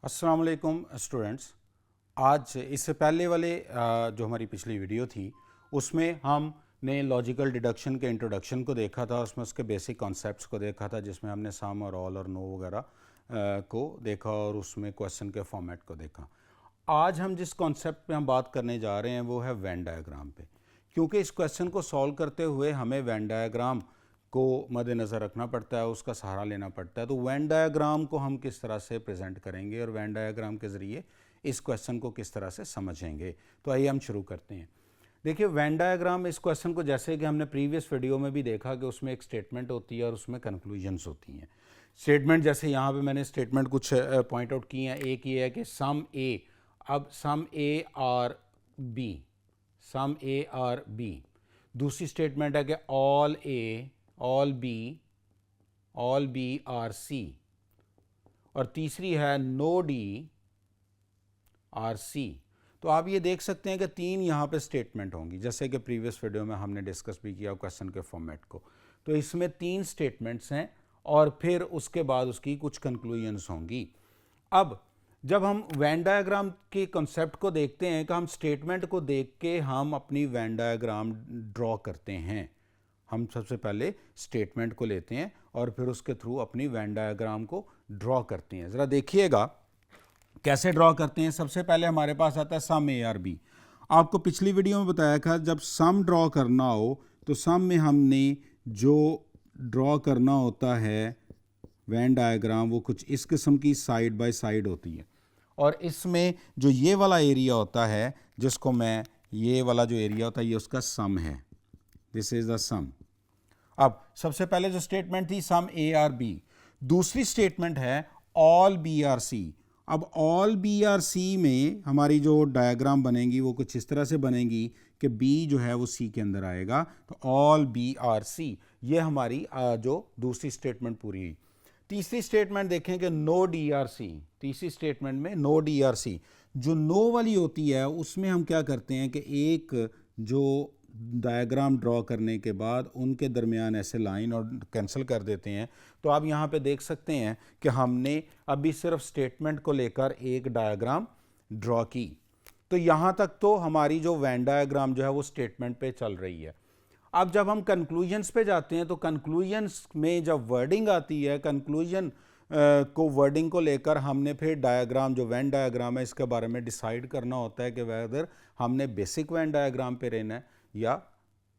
अस्सलाम वालेकुम स्टूडेंट्स। आज इससे पहले वाले जो हमारी पिछली वीडियो थी उसमें हमने लॉजिकल डिडक्शन के इंट्रोडक्शन को देखा था, उसमें उसके बेसिक कॉन्सेप्ट्स को देखा था, जिसमें हमने सम और ऑल और नो वगैरह को देखा और उसमें क्वेश्चन के फॉर्मेट को देखा। आज हम जिस कॉन्सेप्ट पे हम बात करने जा रहे हैं वो है वेन डायग्राम पे, क्योंकि इस क्वेश्चन को सॉल्व करते हुए हमें वेन डायग्राम को मद्देनज़र रखना पड़ता है, उसका सहारा लेना पड़ता है। तो वेन डायग्राम को हम किस तरह से प्रेजेंट करेंगे और वेन डायग्राम के ज़रिए इस क्वेश्चन को किस तरह से समझेंगे, तो आइए हम शुरू करते हैं। देखिए, वेन डायग्राम इस क्वेश्चन को, जैसे कि हमने प्रीवियस वीडियो में भी देखा कि उसमें एक स्टेटमेंट होती है और उसमें कंक्लूजन्स होती हैं। स्टेटमेंट, जैसे यहाँ पे मैंने स्टेटमेंट कुछ पॉइंट आउट किए हैं। एक ये है कि सम ए, अब सम ए और बी, सम ए और बी। दूसरी स्टेटमेंट है कि all A, all B are C. और तीसरी है नो डी आर सी। तो आप ये देख सकते हैं कि तीन यहाँ पे स्टेटमेंट होंगी, जैसे कि प्रीवियस वीडियो में हमने डिस्कस भी किया क्वेश्चन के फॉर्मेट को। तो इसमें तीन स्टेटमेंट्स हैं और फिर उसके बाद उसकी कुछ कंक्लूजन्स होंगी। अब जब हम वेन डायग्राम के कॉन्सेप्ट को देखते हैं कि हम स्टेटमेंट को देख के हम अपनी वेन डायग्राम ड्रॉ करते हैं। हम सबसे पहले स्टेटमेंट को लेते हैं और फिर उसके थ्रू अपनी वेन डायग्राम को ड्रॉ करते हैं। ज़रा देखिएगा कैसे ड्रॉ करते हैं। सबसे पहले हमारे पास आता है सम ए आर बी। आपको पिछली वीडियो में बताया था जब सम ड्रॉ करना हो तो सम में हमने जो ड्रॉ करना होता है वेन डायग्राम, वो कुछ इस किस्म की साइड बाय साइड होती है। और इसमें जो ये वाला एरिया होता है, जिसको मैं, ये वाला जो एरिया होता है ये उसका सम है। दिस इज द सम। अब सबसे पहले जो स्टेटमेंट थी सम ए आर बी। दूसरी स्टेटमेंट है ऑल बी आर सी। अब ऑल बी आर सी में हमारी जो डायग्राम बनेगी वो कुछ इस तरह से बनेगी कि बी जो है वो सी के अंदर आएगा। तो ऑल बी आर सी, ये हमारी जो दूसरी स्टेटमेंट पूरी हुई। तीसरी स्टेटमेंट देखें कि नो डी आर सी। तीसरी स्टेटमेंट में नो डी आर सी, जो नो वाली होती है उसमें हम क्या करते हैं कि एक जो डायग्राम ड्रॉ करने के बाद उनके दरमियान ऐसे लाइन और कैंसिल कर देते हैं। तो आप यहाँ पे देख सकते हैं कि हमने अभी सिर्फ स्टेटमेंट को लेकर एक डायग्राम ड्रॉ की। तो यहाँ तक तो हमारी जो वेन डायग्राम जो है वो स्टेटमेंट पे चल रही है। अब जब हम कंक्लूजन्स पे जाते हैं तो कंक्लूजन्स में जब वर्डिंग आती है, कंक्लूजन को वर्डिंग को लेकर हमने फिर डायग्राम, जो वेन डायग्राम है, इसके बारे में डिसाइड करना होता है कि वेदर हमने बेसिक वेन डायग्राम पे रहना है या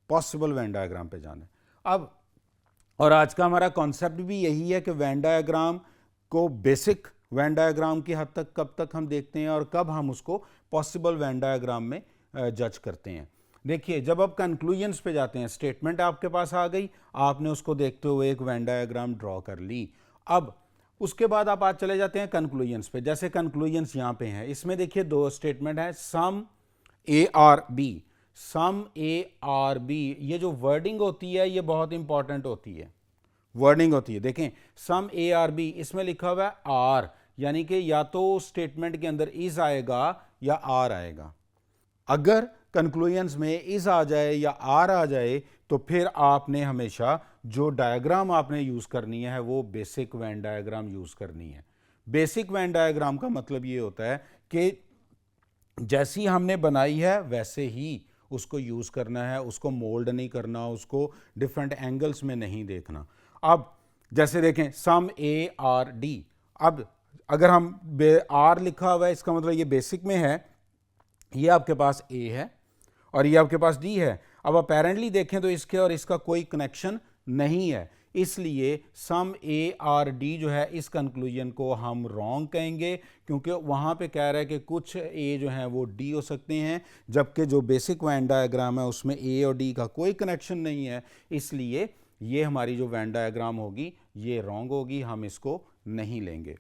पॉसिबल वेन डायग्राम पे जाना है। अब और आज का हमारा कॉन्सेप्ट भी यही है कि वेन डायग्राम को बेसिक वेन डायग्राम की हद तक कब तक हम देखते हैं और कब हम उसको पॉसिबल वेन डायग्राम में जज करते हैं। देखिए, जब आप कंक्लूजन्स पे जाते हैं, स्टेटमेंट आपके पास आ गई, आपने उसको देखते हुए एक वेन डायग्राम ड्रॉ कर ली। अब उसके बाद आप आज चले जाते हैं कंक्लूजन्स पे। जैसे कंक्लूजन्स यहाँ पे हैं, इसमें देखिए दो स्टेटमेंट है, some A are B. Some A are B, ये जो वर्डिंग होती है ये बहुत इंपॉर्टेंट होती है। वर्डिंग होती है, देखें सम ए आर बी, इसमें लिखा हुआ है आर, यानी कि या तो स्टेटमेंट के अंदर इज आएगा या आर आएगा। अगर कंक्लूजन्स में इज आ जाए या आर आ जाए तो फिर आपने हमेशा जो डायग्राम आपने यूज करनी है वो बेसिक वेन डायग्राम यूज करनी है। बेसिक वेन डायग्राम का मतलब ये होता है कि जैसी हमने बनाई है वैसे ही उसको यूज करना है, उसको मोल्ड नहीं करना, उसको डिफरेंट एंगल्स में नहीं देखना। अब जैसे देखें सम ए आर डी। अब अगर हम आर लिखा हुआ है, इसका मतलब ये बेसिक में है, ये आपके पास ए है और ये आपके पास डी है। अब अपेरेंटली देखें तो इसके और इसका कोई कनेक्शन नहीं है, इसलिए सम ए आर डी जो है इस कंक्लूजन को हम रॉन्ग कहेंगे, क्योंकि वहाँ पे कह रहा है कि कुछ ए जो हैं वो डी हो सकते हैं, जबकि जो बेसिक वेन डायग्राम है उसमें ए और डी का कोई कनेक्शन नहीं है। इसलिए ये हमारी जो वेन डायग्राम होगी ये रॉन्ग होगी, हम इसको नहीं लेंगे।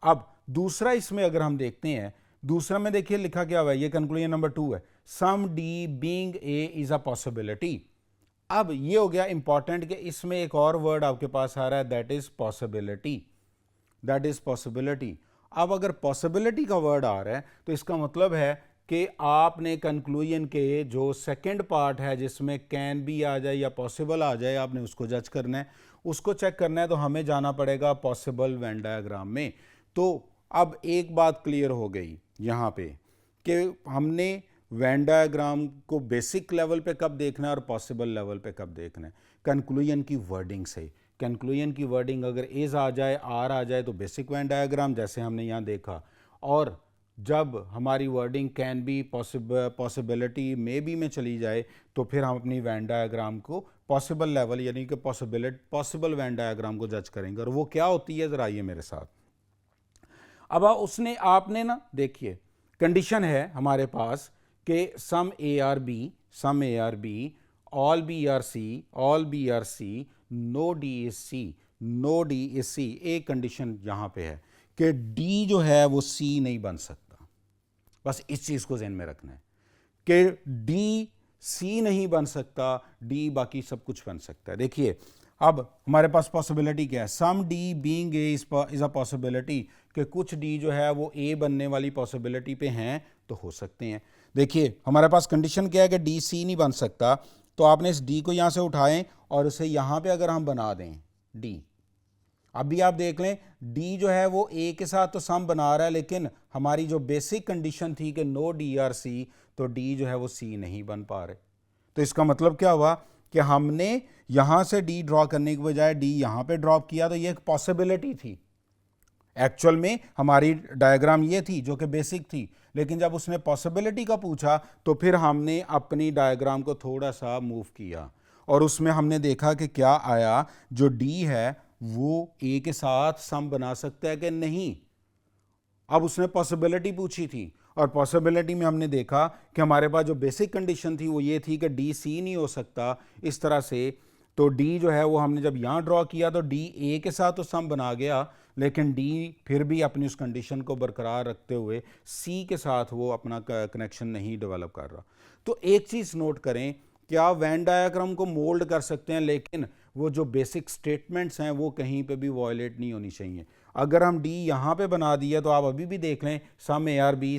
अब दूसरा इसमें अगर हम देखते हैं, दूसरा में देखिए लिखा क्या हुआ है, ये कंक्लूजन नंबर 2 है, some D being A is a possibility. अब ये हो गया इंपॉर्टेंट कि इसमें एक और वर्ड आपके पास आ रहा है, that is possibility. That is possibility. अब अगर पॉसिबिलिटी का वर्ड आ रहा है तो इसका मतलब है कि आपने कंक्लूजन के जो सेकंड पार्ट है जिसमें कैन भी आ जाए या पॉसिबल आ जाए, आपने उसको जज करना है, उसको चेक करना है। तो हमें जाना पड़ेगा पॉसिबल वेन डायग्राम में। तो अब एक बात क्लियर हो गई यहाँ पे कि हमने वेन डायग्राम को बेसिक लेवल पे कब देखना है और पॉसिबल लेवल पे कब देखना है। कंक्लूजन की वर्डिंग से, कंक्लूजन की वर्डिंग अगर इज आ जाए, आर आ जाए तो बेसिक वेन डायग्राम जैसे हमने यहाँ देखा, और जब हमारी wording can be, possibility, may be में चली जाए तो फिर हम अपनी वेन डायग्राम को पॉसिबल लेवल यानी कि पॉसिबल वेन डायग्राम को जज करेंगे। और वो क्या होती है, ज़रा आइए मेरे साथ। अब उसने आपने ना देखिए, कंडीशन है हमारे पास कि some A are B, all B are C, no D is C. एक कंडीशन यहाँ पे है कि डी जो है वो सी नहीं बन सकता। बस इस चीज़ को ज़हन में रखना है कि डी सी नहीं बन सकता, डी बाकी सब कुछ बन सकता है। देखिए अब हमारे पास पॉसिबिलिटी क्या है, some D being A is a possibility, कि कुछ डी जो है वो ए बनने वाली पॉसिबिलिटी पे हैं तो हो सकते हैं। देखिए हमारे पास कंडीशन क्या है कि डी सी नहीं बन सकता, तो आपने इस डी को यहाँ से उठाएं और उसे यहाँ पे अगर हम बना दें डी, अभी आप देख लें डी जो है वो ए के साथ तो सम बना रहा है, लेकिन हमारी जो बेसिक कंडीशन थी कि नो डी आर सी, तो डी जो है वो सी नहीं बन पा रहे। तो इसका मतलब क्या हुआ कि हमने यहां से डी ड्रॉ करने के बजाय डी यहां पे ड्रॉप किया, तो ये एक पॉसिबिलिटी थी। एक्चुअल में हमारी डायग्राम ये थी जो कि बेसिक थी, लेकिन जब उसने पॉसिबिलिटी का पूछा तो फिर हमने अपनी डायग्राम को थोड़ा सा मूव किया और उसमें हमने देखा कि क्या आया, जो डी है वो ए के साथ सम बना सकता है कि नहीं। अब उसने पॉसिबिलिटी पूछी थी और पॉसिबिलिटी में हमने देखा कि हमारे पास जो बेसिक कंडीशन थी वो ये थी कि डी सी नहीं हो सकता इस तरह से। तो डी जो है वो हमने जब यहाँ ड्रॉ किया तो डी ए के साथ तो सम बना गया, लेकिन डी फिर भी अपनी उस कंडीशन को बरकरार रखते हुए सी के साथ वो अपना कनेक्शन नहीं डेवलप कर रहा। तो एक चीज़ नोट करें कि आप वेन डायग्राम को मोल्ड कर सकते हैं, लेकिन वो जो बेसिक स्टेटमेंट्स हैं वो कहीं पे भी वायलेट नहीं होनी चाहिए। अगर हम डी यहाँ पे बना दिया तो आप अभी भी देख लें some A are B,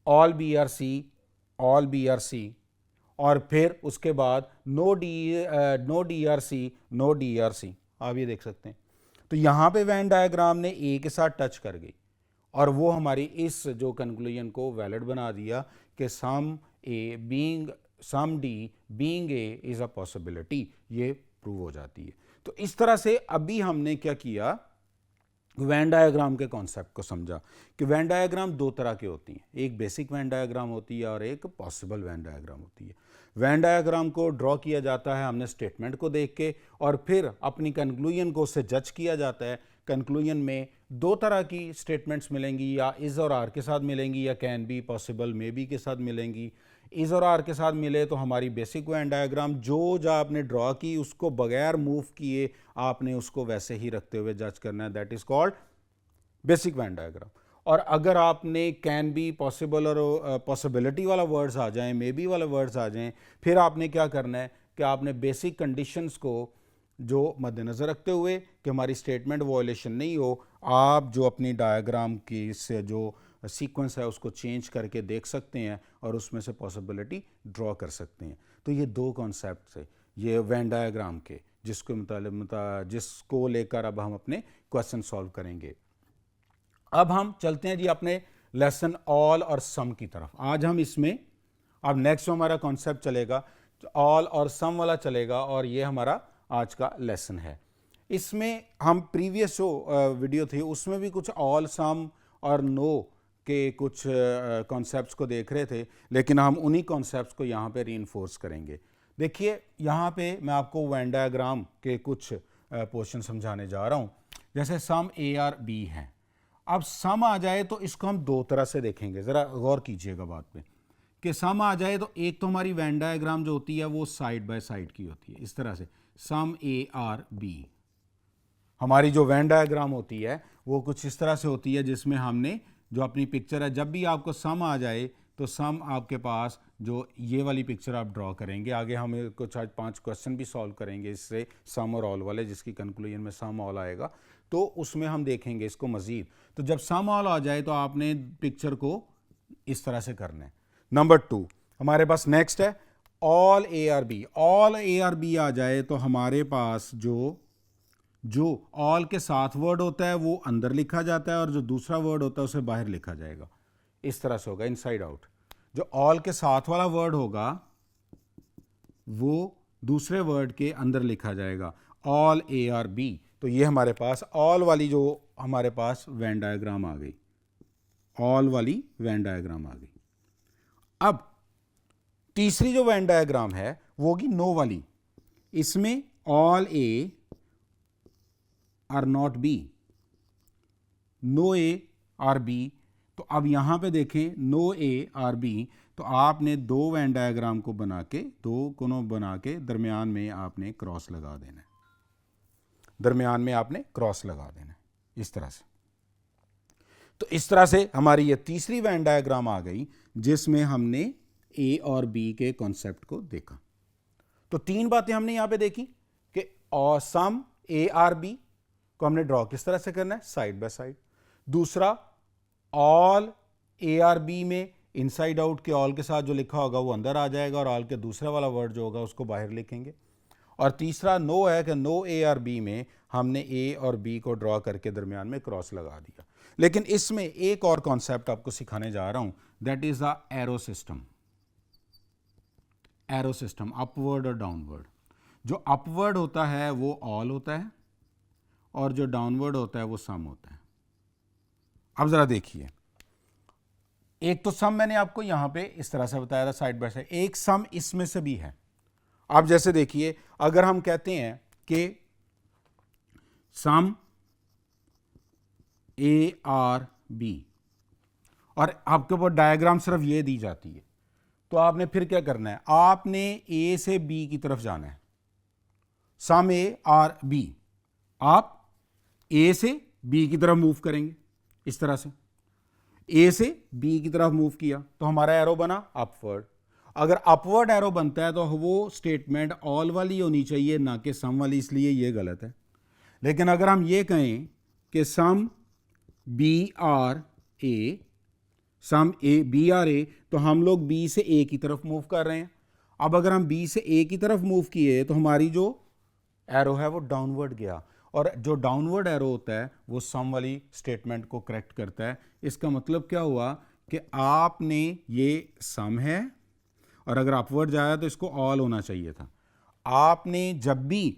all B are C, और फिर उसके बाद नो डी आर सी, आप ये देख सकते हैं। तो यहाँ पे वेन डायग्राम ने ए के साथ टच कर गई और वो हमारी इस जो कंक्लूजन को वैलिड बना दिया कि some D being A is a possibility, ये प्रूव हो जाती है। तो इस तरह से अभी हमने क्या किया, वेन डायग्राम के कॉन्सेप्ट को समझा कि वेन डायग्राम दो तरह के होती हैं, एक बेसिक वेन डायग्राम होती है और एक पॉसिबल वेन डायग्राम होती है। वेन डायग्राम को ड्रॉ किया जाता है हमने स्टेटमेंट को देख के, और फिर अपनी कंक्लूजन को उससे जज किया जाता है। कंक्लूजन में दो तरह की स्टेटमेंट्स मिलेंगी, या इज और आर के साथ मिलेंगी या can be, possible, may be के साथ मिलेंगी। इज और आर के साथ मिले तो हमारी बेसिक वेन डायग्राम जो आपने ड्रॉ की उसको बगैर मूव किए आपने उसको वैसे ही रखते हुए जज करना है, that is called basic Venn diagram. और अगर आपने कैन बी, पॉसिबल और पॉसिबिलिटी वाला वर्ड्स आ जाएं, मे बी वाला वर्ड्स आ जाएं, फिर आपने क्या करना है कि आपने बेसिक कंडीशंस को जो मद्देनज़र रखते हुए कि हमारी स्टेटमेंट वायलेशन नहीं हो, आप जो अपनी डायग्राम की से जो सीक्वेंस है उसको चेंज करके देख सकते हैं और उसमें से पॉसिबिलिटी ड्रॉ कर सकते हैं। तो ये दो कॉन्सेप्ट है ये वेन डायग्राम के, जिसको लेकर अब हम अपने क्वेश्चन सॉल्व करेंगे। अब हम चलते हैं जी अपने लेसन ऑल और सम की तरफ। आज हम इसमें, अब नेक्स्ट जो हमारा कॉन्सेप्ट चलेगा ऑल और सम वाला चलेगा, और ये हमारा आज का लेसन है। इसमें हम प्रीवियस जो वीडियो थी उसमें भी कुछ ऑल, सम और नो के कुछ कॉन्सेप्ट्स को देख रहे थे, लेकिन हम उन्हीं कॉन्सेप्ट्स को यहाँ पे रीइंफोर्स करेंगे। देखिए यहाँ पे मैं आपको वेन डायग्राम के कुछ पोर्शन समझाने जा रहा हूँ। जैसे सम ए आर बी हैं, अब सम आ जाए तो इसको हम दो तरह से देखेंगे, ज़रा गौर कीजिएगा बात पे कि सम आ जाए तो एक तो हमारी वेन डायग्राम जो होती है वो साइड बाय साइड की होती है, इस तरह से सम ए आर बी। हमारी जो वेन डायग्राम होती है वो कुछ इस तरह से होती है, जिसमें हमने जो अपनी पिक्चर है, जब भी आपको सम आ जाए तो सम आपके पास जो ये वाली पिक्चर आप ड्रॉ करेंगे। आगे हम कुछ आज 5 क्वेश्चन भी सॉल्व करेंगे इससे, सम और ऑल वाले, जिसकी कंक्लूजन में सम ऑल आएगा, तो उसमें हम देखेंगे इसको मज़ीद। तो जब सम ऑल आ जाए तो आपने पिक्चर को इस तरह से करना है। नंबर 2 हमारे पास नेक्स्ट है all A are B. All A are B आ जाए तो हमारे पास जो जो ऑल के साथ वर्ड होता है वो अंदर लिखा जाता है और जो दूसरा वर्ड होता है उसे बाहर लिखा जाएगा। इस तरह से होगा इनसाइड आउट। जो ऑल के साथ वाला वर्ड होगा वो दूसरे वर्ड के अंदर लिखा जाएगा, ऑल ए आर बी। तो ये हमारे पास ऑल वाली जो हमारे पास वेन डायग्राम आ गई, ऑल वाली वेन डायग्राम आ गई। अब तीसरी जो वेन डायग्राम है वो होगी नो वाली। इसमें all A are not B, no A are B. तो अब यहां पे देखें नो ए आर बी, तो आपने दो वेन डायग्राम को बना के, दो कोनों बना के दरमियान में आपने क्रॉस लगा देना है, दरमियान में आपने क्रॉस लगा देना है इस तरह से। तो इस तरह से हमारी ये तीसरी वेन डायग्राम आ गई जिसमें हमने ए और बी के कॉन्सेप्ट को देखा। तो तीन बातें हमने यहां पे देखी कि सम ए आर बी को हमने ड्रॉ किस तरह से करना है, साइड बाय साइड। दूसरा, ऑल ए आर बी में इनसाइड आउट के ऑल के साथ जो लिखा होगा वो अंदर आ जाएगा और ऑल के दूसरा वाला वर्ड जो होगा उसको बाहर लिखेंगे। और तीसरा नो है कि नो ए आर बी में हमने ए और बी को ड्रॉ करके दरमियान में क्रॉस लगा दिया। लेकिन इसमें एक और कॉन्सेप्ट आपको सिखाने जा रहा हूं, that is the arrow system. Arrow system, upward और डाउनवर्ड। जो अपवर्ड होता है वो ऑल होता है और जो डाउनवर्ड होता है वो सम होता है। अब जरा देखिए, एक तो सम मैंने आपको यहां पे इस तरह से बताया था साइड बाय साइड, एक सम इसमें से भी है। आप जैसे देखिए, अगर हम कहते हैं कि सम ए आर बी और आपके ऊपर डायग्राम सिर्फ ये दी जाती है, तो आपने फिर क्या करना है, आपने ए से बी की तरफ जाना है। सम ए आर बी, आप ए से बी की तरफ मूव करेंगे इस तरह से। ए से बी की तरफ मूव किया तो हमारा एरो बना अपवर्ड। अगर अपवर्ड एरो बनता है तो वो स्टेटमेंट ऑल वाली होनी चाहिए, ना कि सम वाली, इसलिए ये गलत है। लेकिन अगर हम ये कहें कि some B are A, some A B are A, तो हम लोग बी से ए की तरफ मूव कर रहे हैं। अब अगर हम बी से ए की तरफ मूव किए तो हमारी जो एरो है वो डाउनवर्ड गया, और जो डाउनवर्ड एरो होता है वो सम वाली स्टेटमेंट को करेक्ट करता है। इसका मतलब क्या हुआ कि आपने, ये सम है और अगर अपवर्ड जाया तो इसको ऑल होना चाहिए था। आपने जब भी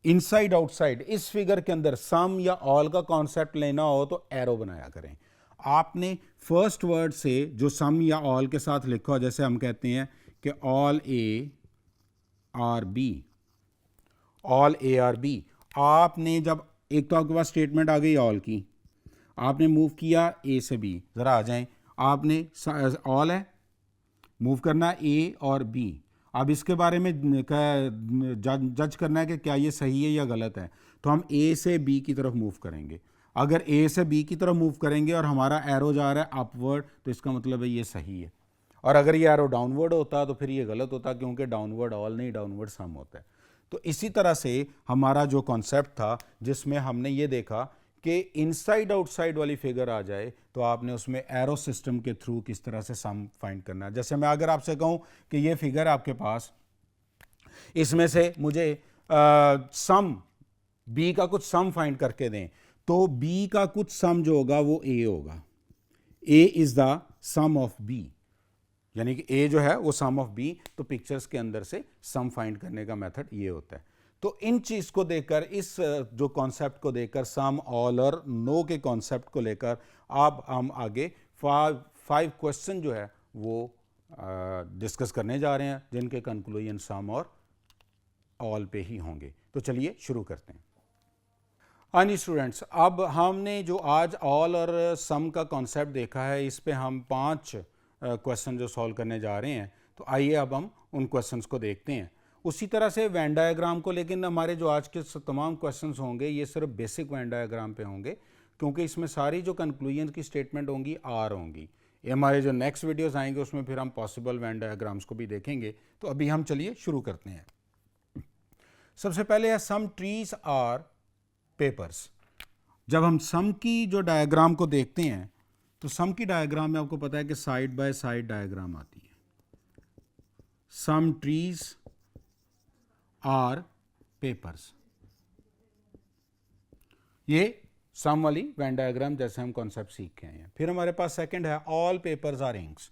इनसाइड आउटसाइड इस फिगर के अंदर सम या ऑल का कॉन्सेप्ट लेना हो तो एरो बनाया करें। आपने फर्स्ट वर्ड से जो सम या ऑल के साथ लिखा हो, जैसे हम कहते हैं कि all A are B, all A are B, आपने जब एक तो आपके पास स्टेटमेंट आ गई ऑल की, आपने मूव किया ए से बी, जरा आ जाएं, आपने ऑल है, मूव करना ए और बी। अब इसके बारे में जज करना है कि क्या ये सही है या गलत है, तो हम ए से बी की तरफ मूव करेंगे। अगर ए से बी की तरफ मूव करेंगे और हमारा एरो जा रहा है अपवर्ड, तो इसका मतलब है ये सही है। और अगर ये एरो डाउनवर्ड होता तो फिर ये गलत होता, क्योंकि डाउनवर्ड ऑल नहीं, डाउनवर्ड सम होता है। तो इसी तरह से हमारा जो कॉन्सेप्ट था जिसमें हमने ये देखा कि इनसाइड आउटसाइड वाली फिगर आ जाए तो आपने उसमें एरो सिस्टम के थ्रू किस तरह से सम फाइंड करना है। जैसे मैं अगर आपसे कहूं कि ये फिगर आपके पास, इसमें से मुझे सम बी का कुछ सम फाइंड करके दें, तो बी का कुछ सम जो होगा वो ए होगा। A is the sum of B, यानी कि ए जो है वो सम ऑफ बी। तो पिक्चर्स के अंदर से सम फाइंड करने का मेथड ये होता है। तो इन चीज को देखकर, इस जो कॉन्सेप्ट को देखकर, सम, ऑल और नो के कॉन्सेप्ट को लेकर अब हम आगे फाइव क्वेश्चन जो है वो डिस्कस करने जा रहे हैं, जिनके कंक्लूजन सम और ऑल पे ही होंगे। तो चलिए शुरू करते हैं। हाँ जी स्टूडेंट्स, अब हमने जो आज ऑल और सम का कॉन्सेप्ट देखा है, इस पे हम 5 क्वेश्चन जो सॉल्व करने जा रहे हैं। तो आइए अब हम उन क्वेश्चंस को देखते हैं। उसी तरह से वेन डायग्राम को, लेकिन हमारे जो आज के तमाम क्वेश्चंस होंगे ये सिर्फ बेसिक वेन डायग्राम पे होंगे, क्योंकि इसमें सारी जो कंक्लूजन की स्टेटमेंट होंगी आर होंगी। ये हमारे जो नेक्स्ट वीडियोस आएंगे उसमें फिर हम पॉसिबल वेन डायग्राम्स को भी देखेंगे। तो अभी हम चलिए शुरू करते हैं। सबसे पहले है सम ट्रीज आर पेपर्स। जब हम सम की जो डायग्राम को देखते हैं तो सम की डायग्राम में आपको पता है कि साइड बाय साइड डायग्राम आती है। Some trees are papers. ये सम वाली वेन डायग्राम जैसे हम कॉन्सेप्ट सीख के आए हैं। फिर हमारे पास सेकंड है ऑल पेपर्स आर इंक्स।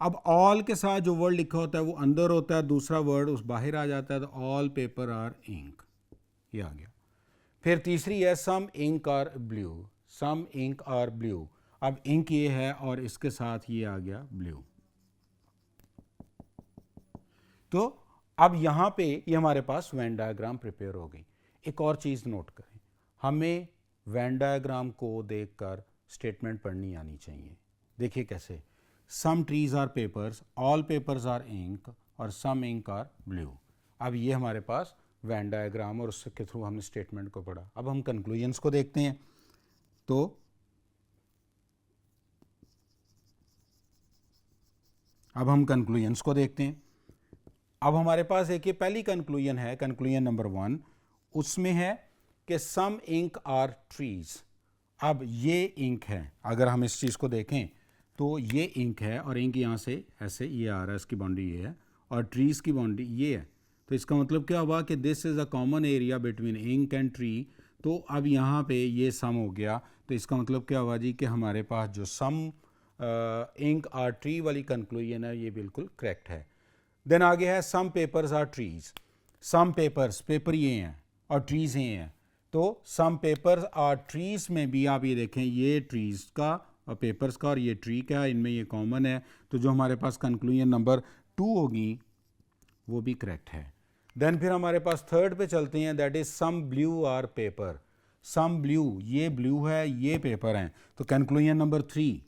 अब ऑल के साथ जो वर्ड लिखा होता है वो अंदर होता है, दूसरा वर्ड उस बाहर आ जाता है, तो ऑल पेपर आर इंक, ये आ गया। फिर तीसरी है some ink are blue, some ink are blue. अब इंक ये है और इसके साथ ये आ गया ब्लू। तो अब यहां पे ये हमारे पास वेन डायग्राम प्रिपेयर हो गई। एक और चीज़ नोट करें, हमें वेन डायग्राम को देखकर स्टेटमेंट पढ़नी आनी चाहिए। देखिए कैसे, some trees are papers, all papers are ink और सम इंक आर ब्लू। अब ये हमारे पास वेन डायग्राम और उसके थ्रू हमने स्टेटमेंट को पढ़ा। अब हम कंक्लूजन्स को देखते हैं। तो अब हम कंक्लूजन्स को देखते हैं। अब हमारे पास एक ये पहली कंक्लूजन है, कंक्लूजन नंबर 1, उसमें है कि सम इंक आर ट्रीज। अब ये इंक है, अगर हम इस चीज़ को देखें तो ये इंक है और इंक यहाँ से ऐसे ये आ रहा है, इसकी बाउंड्री ये है और ट्रीज़ की बाउंड्री ये है। तो इसका मतलब क्या हुआ कि this is a common area between ink and tree. तो अब यहाँ पे ये सम हो गया, तो इसका मतलब क्या हुआ जी कि हमारे पास जो सम इंक आर ट्री वाली कंक्लूजन है ये बिल्कुल करेक्ट है। देन आगे है some papers are trees. Some papers, paper ये हैं और ट्रीज़ ये हैं। तो सम पेपर्स आर ट्रीज में भी आप ये देखें, ये ट्रीज़ का और पेपर्स का और ये ट्री का, इनमें ये कॉमन है। तो जो हमारे पास कंक्लूजन नंबर 2 होगी वो भी करेक्ट है। देन फिर हमारे पास थर्ड पे चलते हैं, that is some blue are paper. Some blue, ये ब्लू है, ये पेपर हैं। तो कंक्लूजन नंबर 3,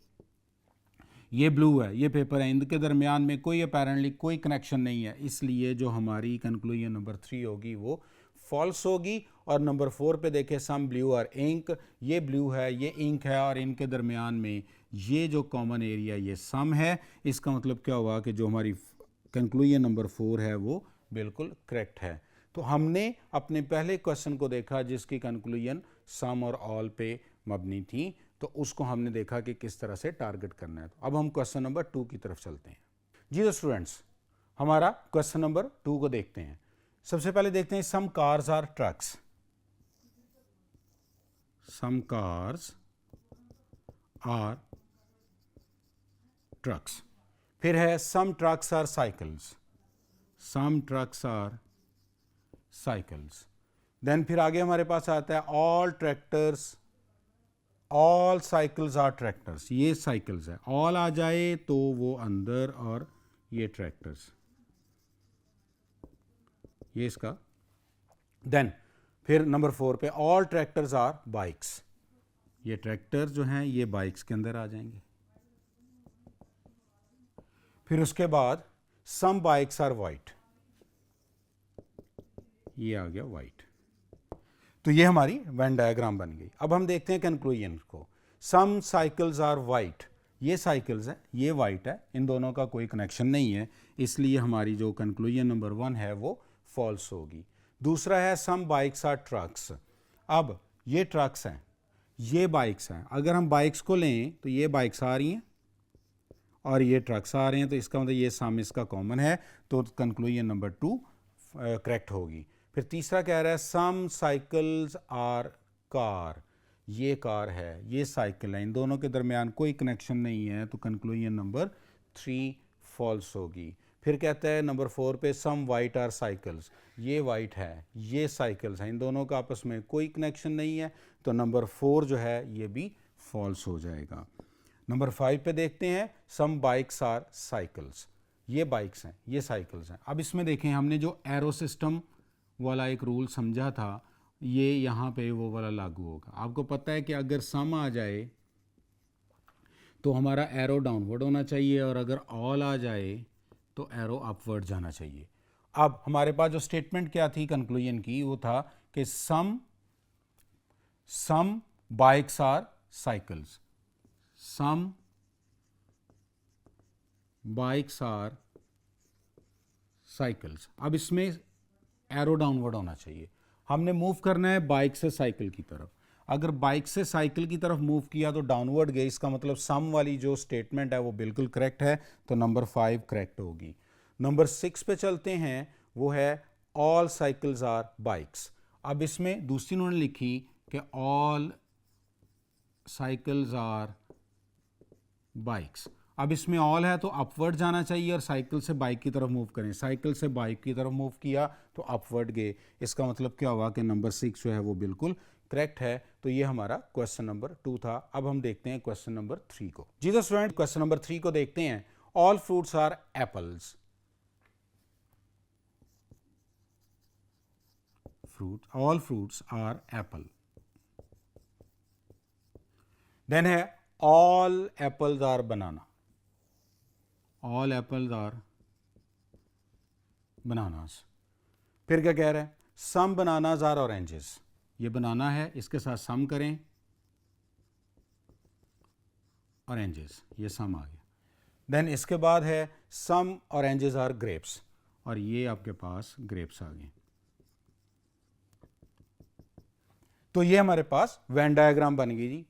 ये ब्लू है, ये पेपर है, इनके दरमियान में कोई अपेरेंटली कोई कनेक्शन नहीं है, इसलिए जो हमारी कंक्लूजन नंबर 3 होगी वो फॉल्स होगी। और नंबर 4 पे देखें, सम ब्लू आर इंक, ये ब्लू है, ये इंक है और इनके दरमियान में ये जो कॉमन एरिया ये सम है। इसका मतलब क्या हुआ कि जो हमारी कंक्लूजन नंबर 4 है वो बिल्कुल करेक्ट है। तो हमने अपने पहले क्वेश्चन को देखा जिसकी कंक्लूजन सम और ऑल पे मबनी थी, तो उसको हमने देखा कि किस तरह से टारगेट करना है। तो अब हम क्वेश्चन नंबर 2 की तरफ चलते हैं। जी तो स्टूडेंट्स, हमारा क्वेश्चन नंबर 2 को देखते हैं। सबसे पहले देखते हैं some cars are trucks. Some cars are trucks. फिर है some trucks are cycles. Some trucks are cycles. Then फिर आगे हमारे पास आता है all tractors, all cycles are tractors. ये साइकिल्स है, ऑल आ जाए तो वो अंदर और ये ट्रैक्टर्स, ये इसका। देन फिर नंबर 4 पे ऑल ट्रैक्टर्स आर बाइक्स। ये ट्रैक्टर्स जो हैं ये बाइक्स के अंदर आ जाएंगे। फिर उसके बाद सम बाइक्स आर वाइट, ये आ गया वाइट। तो ये हमारी वेन डायग्राम बन गई। अब हम देखते हैं कंक्लूजन को। सम साइकिल्स आर वाइट, ये साइकिल्स है, ये वाइट है, इन दोनों का कोई कनेक्शन नहीं है, इसलिए हमारी जो कंक्लूजन नंबर 1 है वो फॉल्स होगी। दूसरा है सम बाइक्स आर ट्रक्स। अब ये ट्रक्स हैं, ये बाइक्स हैं। अगर हम बाइक्स को लें तो ये बाइक्स आ रही हैं और ये ट्रक्स आ रहे हैं, तो इसका मतलब ये सम इसका कॉमन है, तो कंक्लूजन नंबर 2 करेक्ट होगी। फिर तीसरा कह रहा है सम साइकिल्स आर कार, ये कार है, ये साइकिल है, इन दोनों के दरमियान कोई कनेक्शन नहीं है, तो कंक्लूजन नंबर 3 फॉल्स होगी। फिर कहता है नंबर 4 पे सम वाइट आर साइकिल्स, ये वाइट है, ये साइकिल्स हैं, इन दोनों का आपस में कोई कनेक्शन नहीं है, तो नंबर 4 जो है ये भी फॉल्स हो जाएगा। नंबर 5 पे देखते हैं सम बाइक्स आर साइकिल्स, ये बाइक्स हैं, ये साइकिल्स हैं। अब इसमें देखें, हमने जो एरो सिस्टम वाला एक रूल समझा था, ये यहाँ पे वो वाला लागू होगा। आपको पता है कि अगर सम आ जाए तो हमारा एरो डाउनवर्ड होना चाहिए और अगर ऑल आ जाए तो एरो अपवर्ड जाना चाहिए। अब हमारे पास जो स्टेटमेंट क्या थी कंक्लूजन की, वो था कि some bikes are cycles, some bikes are cycles. अब इसमें एरो डाउनवर्ड होना चाहिए, हमने मूव करना है बाइक से साइकिल की तरफ। अगर बाइक से साइकिल की तरफ मूव किया तो डाउनवर्ड गई, इसका मतलब सम वाली जो स्टेटमेंट है वो बिल्कुल करेक्ट है, तो नंबर 5 करेक्ट होगी। नंबर 6 पे चलते हैं, वो है ऑल साइकिल्स आर बाइक्स। अब इसमें दूसरी उन्होंने लिखी कि ऑल साइकिल्स आर बाइक्स। अब इसमें ऑल है तो अपवर्ड जाना चाहिए और साइकिल से बाइक की तरफ मूव करें, साइकिल से बाइक की तरफ मूव किया तो अपवर्ड गए। इसका मतलब क्या हुआ कि नंबर 6 जो है वो बिल्कुल करेक्ट है। तो ये हमारा क्वेश्चन नंबर 2 था। अब हम देखते हैं क्वेश्चन नंबर 3 को। जी तो स्टूडेंट क्वेश्चन नंबर 3 को देखते हैं। All fruits are apples. All fruits are apple. Then है all apples are banana. All apples are bananas. फिर क्या कह रहा है? Some bananas are oranges. ये बनाना है, इसके साथ सम करें, ऑरेंजेस, ये सम आ गया। देन इसके बाद है सम ऑरेंजेस आर ग्रेप्स, और ये आपके पास ग्रेप्स आ गए। तो ये हमारे पास वेन डायग्राम बन गई जी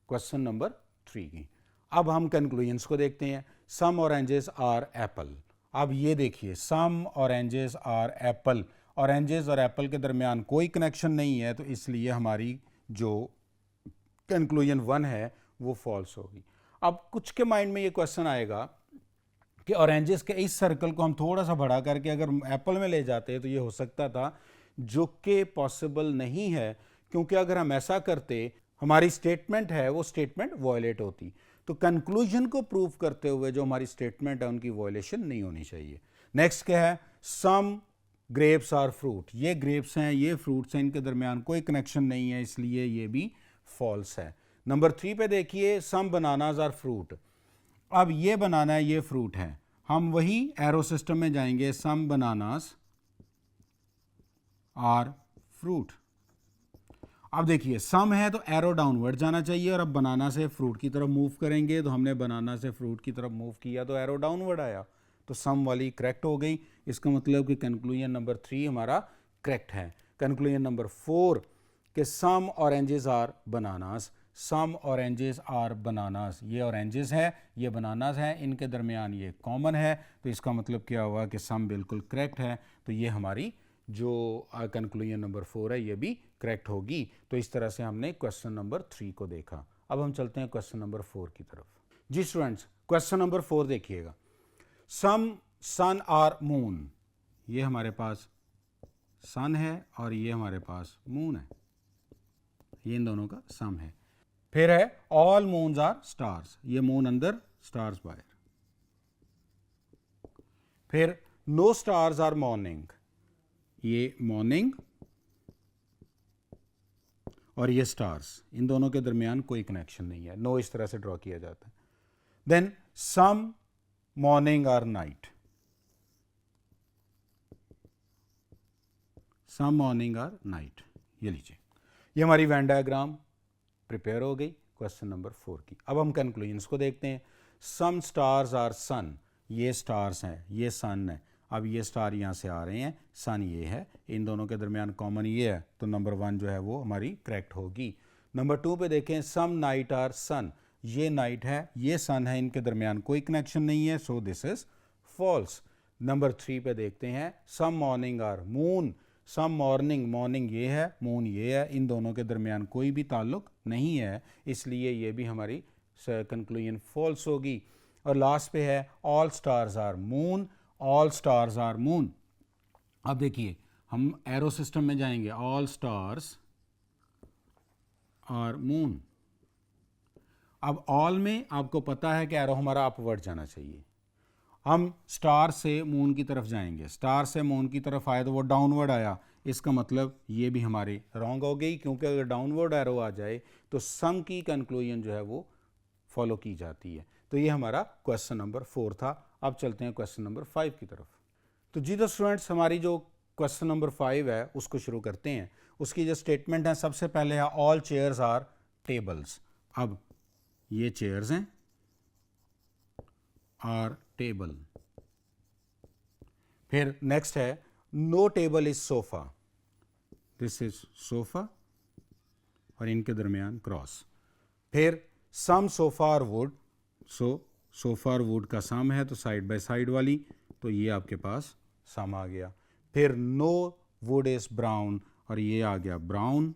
क्वेश्चन नंबर 3 की। अब हम कंक्लूजन्स को देखते हैं। सम ऑरेंजेस आर एप्पल। अब ये देखिए, सम ऑरेंजेस आर एप्पल, ऑरेंजेस और एप्पल के दरमियान कोई कनेक्शन नहीं है, तो इसलिए हमारी जो कंक्लूजन 1 है वो फॉल्स होगी। अब कुछ के माइंड में ये क्वेश्चन आएगा कि ऑरेंजेस के इस सर्कल को हम थोड़ा सा बड़ा करके अगर एप्पल में ले जाते हैं तो ये हो सकता था, जो कि पॉसिबल नहीं है, क्योंकि अगर हम ऐसा करते हमारी स्टेटमेंट है वो स्टेटमेंट वॉयलेट होती। तो कंक्लूजन को प्रूव करते हुए जो हमारी स्टेटमेंट है उनकी वॉयलेशन नहीं होनी चाहिए। नेक्स्ट क्या है? सम ग्रेप्स आर फ्रूट। ये ग्रेप्स हैं, ये फ्रूट्स हैं, इनके दरमियान कोई कनेक्शन नहीं है, इसलिए ये भी फॉल्स है। नंबर 3 पे देखिए, सम बनानाज आर फ्रूट। अब ये बनाना है, ये फ्रूट है, हम वही एरो सिस्टम में जाएंगे, सम बनानास आर फ्रूट। अब देखिए सम है तो एरो डाउनवर्ड जाना चाहिए, और अब बनाना से फ्रूट की तरफ मूव करेंगे, तो हमने बनाना से फ्रूट की तरफ मूव किया तो एरो डाउनवर्ड आया, तो सम वाली करेक्ट हो गई। इसका मतलब कि कंक्लूजन नंबर 3 हमारा करेक्ट है। कंक्लूजन नंबर 4 कि some oranges are bananas. Some oranges are bananas, ये ऑरेंजेस है, ये बनानास है, इनके दरमियान ये कॉमन है, तो इसका मतलब क्या हुआ कि सम बिल्कुल करेक्ट है। तो ये हमारी जो कंक्लूजन नंबर 4 है ये भी करेक्ट होगी। तो इस तरह से हमने क्वेश्चन नंबर 3 को देखा। अब हम चलते हैं क्वेश्चन नंबर 4 की तरफ। जी स्टूडेंट्स, क्वेश्चन नंबर 4 देखिएगा। सम सन आर मून। ये हमारे पास सन है और ये हमारे पास मून है, ये इन दोनों का सम है। फिर है ऑल मून्स आर स्टार्स। ये मून अंदर, स्टार्स बाहर। फिर नो स्टार्स आर मॉर्निंग। ये मॉर्निंग और ये स्टार्स, इन दोनों के दरमियान कोई कनेक्शन नहीं है, नो इस तरह से ड्रॉ किया जाता है। Then some morning are night. Some morning are night. ये लीजिए, ये हमारी वेन डायग्राम प्रिपेयर हो गई क्वेश्चन नंबर 4 की। अब हम कंक्लूजन्स को देखते हैं। सम स्टार्स आर सन। ये स्टार्स हैं, ये सन है। अब ये स्टार यहाँ से आ रहे हैं, सन ये है, इन दोनों के दरमियान कॉमन ये है, तो नंबर 1 जो है वो हमारी करेक्ट होगी। नंबर 2 पे देखें, सम नाइट आर सन। ये नाइट है, ये सन है, इनके दरमियान कोई कनेक्शन नहीं है, so this is false. Number 3 पे देखते हैं, some morning are moon. Some morning, morning ये है, मून ये है, इन दोनों के दरमियान कोई भी ताल्लुक नहीं है, इसलिए ये भी हमारी कंक्लूजन फॉल्स होगी। और लास्ट पे है all stars are moon. All stars are moon. अब देखिए हम एरो सिस्टम में जाएंगे, ऑल स्टार्स आर मून। अब ऑल में आपको पता है कि एरो हमारा अपवर्ड जाना चाहिए, हम स्टार से मून की तरफ जाएंगे, स्टार से मून की तरफ आए तो वो डाउनवर्ड आया, इसका मतलब ये भी हमारी रॉन्ग हो गई, क्योंकि अगर डाउनवर्ड एरो आ जाए तो सम की कंक्लूजन जो है वो फॉलो की जाती है। तो ये हमारा क्वेश्चन नंबर 4 था। अब चलते हैं क्वेश्चन नंबर 5 की तरफ। तो जी तो स्टूडेंट्स, हमारी जो क्वेश्चन नंबर 5 है उसको शुरू करते हैं। उसकी जो स्टेटमेंट है, सबसे पहले है ऑल चेयर्स आर टेबल्स। अब ये चेयर्स हैं आर टेबल। फिर नेक्स्ट है no table is sofa. This is sofa और इनके दरमियान क्रॉस। फिर सम सोफा और वुड। सो सोफा और वुड का सम है तो साइड बाय साइड वाली, तो ये आपके पास सम आ गया। फिर नो वुड इज ब्राउन और ये आ गया ब्राउन।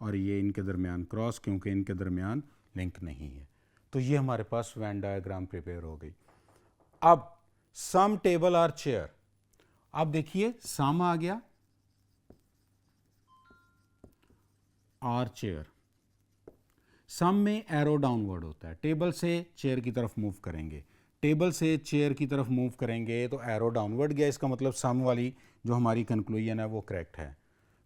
और ये इनके दरमियान क्रॉस, क्योंकि इनके दरमियान लिंक नहीं है। तो ये हमारे पास वेन डायग्राम प्रिपेयर हो गई। अब सम टेबल और चेयर, अब देखिए सम आ गया और चेयर। सम में एरो डाउनवर्ड होता है, टेबल से चेयर की तरफ मूव करेंगे, टेबल से चेयर की तरफ मूव करेंगे तो एरो डाउनवर्ड गया, इसका मतलब सम वाली जो हमारी कंक्लूजन है वो करेक्ट है।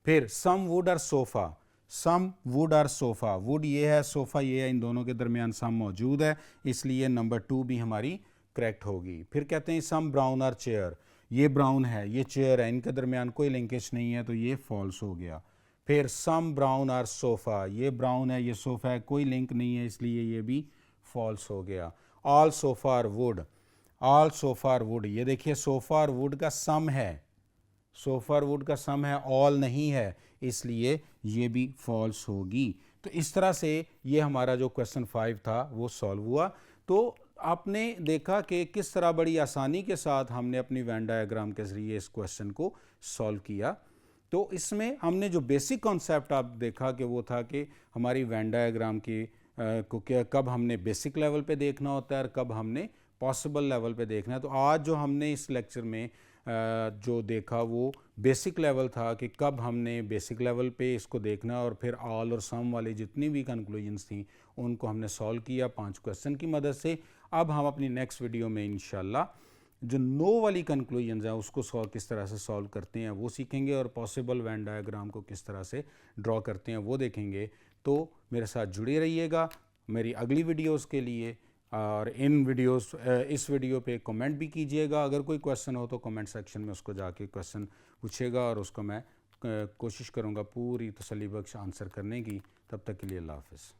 फिर सम वुड और सोफ़ा, सम वुड और सोफ़ा, वुड ये है, सोफ़ा ये है, इन दोनों के दरमियान सम मौजूद है, इसलिए नंबर 2 भी हमारी करेक्ट होगी। फिर कहते हैं सम ब्राउन और चेयर, ये ब्राउन है, ये चेयर है, इनके दरमियान कोई लिंकेज नहीं है, तो ये फॉल्स हो गया। फिर सम ब्राउन और सोफ़ा, ये ब्राउन है, ये सोफ़ा है, कोई लिंक नहीं है, इसलिए ये भी फॉल्स हो गया। ऑल सोफ़ा और वुड, ऑल सोफ़ा और वुड, ये देखिए सोफ़ा और वुड का सम है, सोफ़ा और वुड का सम है, ऑल नहीं है, इसलिए ये भी फॉल्स होगी। तो इस तरह से ये हमारा जो क्वेश्चन 5 था वो सॉल्व हुआ। तो आपने देखा कि किस तरह बड़ी आसानी के साथ हमने अपनी वेन डायग्राम के ज़रिए इस क्वेश्चन को सॉल्व किया। तो इसमें हमने जो बेसिक कॉन्सेप्ट आप देखा कि वो था कि हमारी वेन डायग्राम की को क्या कब हमने बेसिक लेवल पे देखना होता है और कब हमने पॉसिबल लेवल पे देखना है। तो आज जो हमने इस लेक्चर में जो देखा वो बेसिक लेवल था कि कब हमने बेसिक लेवल पे इसको देखना, और फिर ऑल और सम वाली जितनी भी कंक्लूजन्स थी उनको हमने सॉल्व किया 5 क्वेश्चन की मदद से। अब हम अपनी नेक्स्ट वीडियो में इंशाल्लाह जो नो वाली कंक्लूजन्स हैं उसको किस तरह से सॉल्व करते हैं वो सीखेंगे, और पॉसिबल वेन डायग्राम को किस तरह से ड्रॉ करते हैं वो देखेंगे। तो मेरे साथ जुड़े रहिएगा मेरी अगली वीडियोस के लिए, और इन वीडियोस इस वीडियो पे कमेंट भी कीजिएगा। अगर कोई क्वेश्चन हो तो कमेंट सेक्शन में उसको जाके क्वेश्चन पूछेगा और उसको मैं कोशिश करूँगा पूरी तसल्ली बख्श आंसर करने की। तब तक के लिए अल्लाह हाफ़िज़।